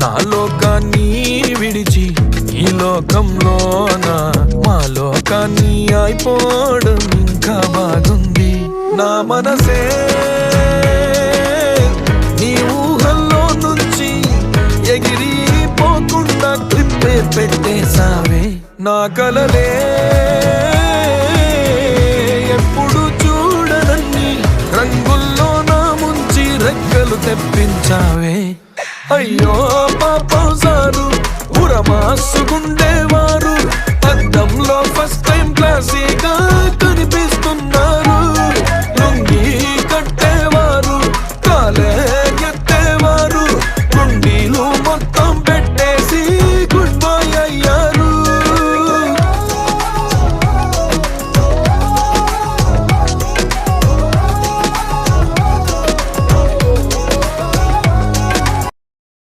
నా లోకాన్ని విడిచి ఈ లోకంలోన మా లోకాన్ని అయిపోవడం ఇంకా బాగుంది. నా మనసే నీ ఊహల్లో నుంచి ఎగిరిపోకుండా క్లిప్పే పెట్టేసావే. నా కలలే ఎప్పుడు చూడనన్ని రంగుల్లో నా ముంచి రెక్కలు తెప్పించావే. అయ్యో పాపం సారు ఉరమాసుకుండేవారు అద్దంలో ఫస్ట్